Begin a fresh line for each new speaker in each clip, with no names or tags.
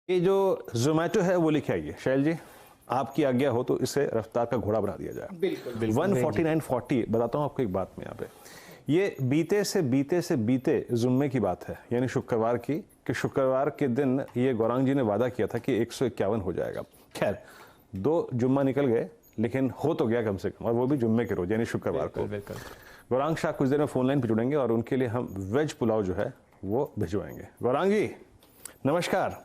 ये जो जोमेटो है वो लिखे आइए शैल जी, आपकी आज्ञा हो तो इसे रफ्तार का घोड़ा बना दिया जाए।
बिल्कुल बिल्कुल
149.40 बताता हूँ आपको एक बात में यहाँ पे, ये बीते जुम्मे की बात है, यानी शुक्रवार की, कि शुक्रवार के दिन ये गौरांग जी ने वादा किया था कि 151 हो जाएगा। खैर 2 जुम्मा निकल गए लेकिन हो तो गया कम से कम, और वो भी जुम्मे के रोज यानी शुक्रवार को। गौरांग शाह कुछ देर में फोन लाइन पर जुड़ेंगे और उनके लिए हम वेज पुलाव जो है वो भिजवाएंगे। गौरांग जी नमस्कार।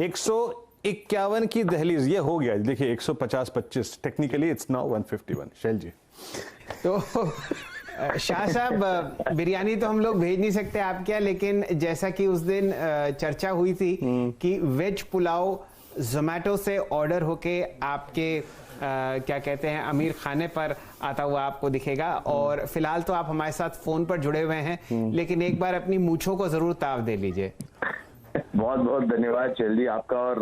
151 की दहलीज ये हो गया, देखिए 150-25, टेक्निकली इट्स नाउ 151। शैल जी
तो शाह साहब, बिरयानी तो हम लोग भेज नहीं सकते आपके यहाँ, लेकिन जैसा कि उस दिन चर्चा हुई थी कि वेज पुलाव जोमेटो से ऑर्डर होके आपके क्या कहते हैं अमीर खाने पर आता हुआ आपको दिखेगा। और फिलहाल तो आप हमारे साथ फोन पर जुड़े हुए हैं, लेकिन एक बार अपनी मूंछों को जरूर ताव दे लीजिए।
बहुत बहुत धन्यवाद शैल जी आपका और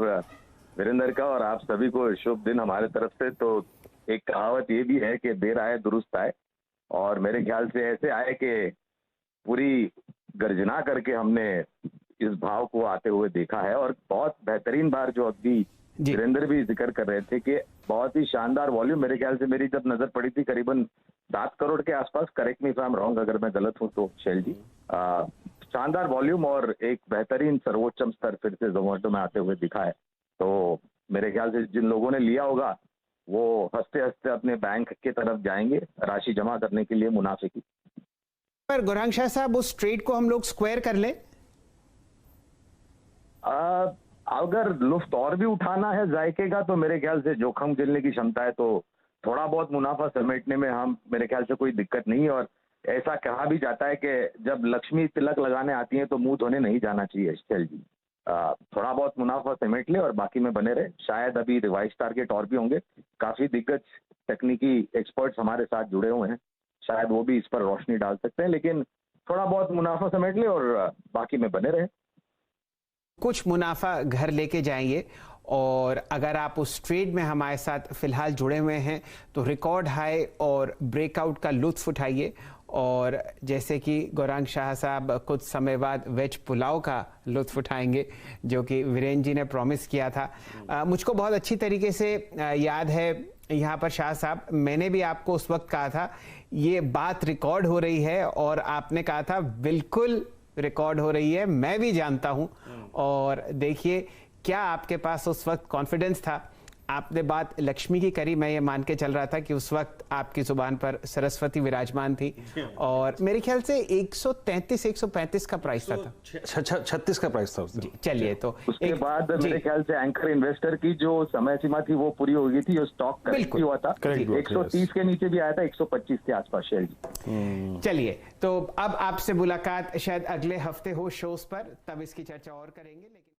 वीरेंद्र का, और आप सभी को शुभ दिन हमारे तरफ से। तो एक कहावत ये भी है कि देर आए दुरुस्त आए, और मेरे ख्याल से ऐसे आए कि पूरी गर्जना करके हमने इस भाव को आते हुए देखा है। और बहुत बेहतरीन बार जो अभी वीरेंद्र भी जिक्र कर रहे थे कि बहुत ही शानदार वॉल्यूम, मेरे ख्याल से मेरी जब नजर पड़ी थी करीबन 7 करोड़ के आसपास, correct me if I am wrong अगर मैं गलत हूं तो शैल जी। शानदार वॉल्यूम और एक बेहतरीन सर्वोच्चम स्तर फिर से जोमेटो में आते हुए दिखा है। तो मेरे ख्याल से जिन लोगों ने लिया होगा वो हंसते हंसते अपने बैंक की तरफ जाएंगे राशि जमा करने के लिए मुनाफे की।
पर गौरांग शाह साहब, उस ट्रेड को हम लोग स्क्वायर कर ले।
अगर लुफ्त और भी उठाना है जायके का तो मेरे ख्याल से जोखम झेलने की क्षमता है, तो थोड़ा बहुत मुनाफा समेटने में हम मेरे ख्याल से कोई दिक्कत नहीं है। और ऐसा कहा भी जाता है कि जब लक्ष्मी तिलक लगाने आती है तो मुंह धोने नहीं जाना चाहिए शैल जी। थोड़ा बहुत मुनाफा समेट ले और बाकी में बने रहे। शायद अभी रिवाइज टारगेट और भी होंगे, काफी दिग्गज तकनीकी एक्सपर्ट्स हमारे साथ जुड़े हुए हैं, शायद वो भी इस पर रोशनी डाल सकते हैं। लेकिन थोड़ा बहुत मुनाफा समेट ले और बाकी में बने रहे।
कुछ मुनाफा घर लेके जाएंगे, और अगर आप उस ट्रेड में हमारे साथ फिलहाल जुड़े हुए हैं तो रिकॉर्ड हाई और ब्रेकआउट का लुत्फ उठाइए। और जैसे कि गौरांग शाह साहब कुछ समय बाद वेज पुलाव का लुत्फ उठाएंगे, जो कि वीरेंद्र जी ने प्रॉमिस किया था। मुझको बहुत अच्छी तरीके से याद है यहाँ पर शाह साहब, मैंने भी आपको उस वक्त कहा था ये बात रिकॉर्ड हो रही है, और आपने कहा था बिल्कुल रिकॉर्ड हो रही है, मैं भी जानता हूं। और देखिए क्या आपके पास उस वक्त कॉन्फिडेंस था। आपने बात लक्ष्मी की करी, मैं ये मान के चल रहा था कि उस वक्त आपकी जुबान पर सरस्वती विराजमान थी। और मेरे ख्याल से 133-135 का प्राइस था।
36 का प्राइस था उस दिन।
चलिए, तो
उसके बाद मेरे ख्याल से एंकर इन्वेस्टर की जो समय सीमा थी वो पूरी हो गई थी, जो स्टॉक करेक्ट हुआ था 130 के नीचे भी आया था, 125 के आसपास शेयर जी।
चलिए, तो अब आपसे मुलाकात शायद अगले हफ्ते हो शोज पर, तब इसकी चर्चा और करेंगे। लेकिन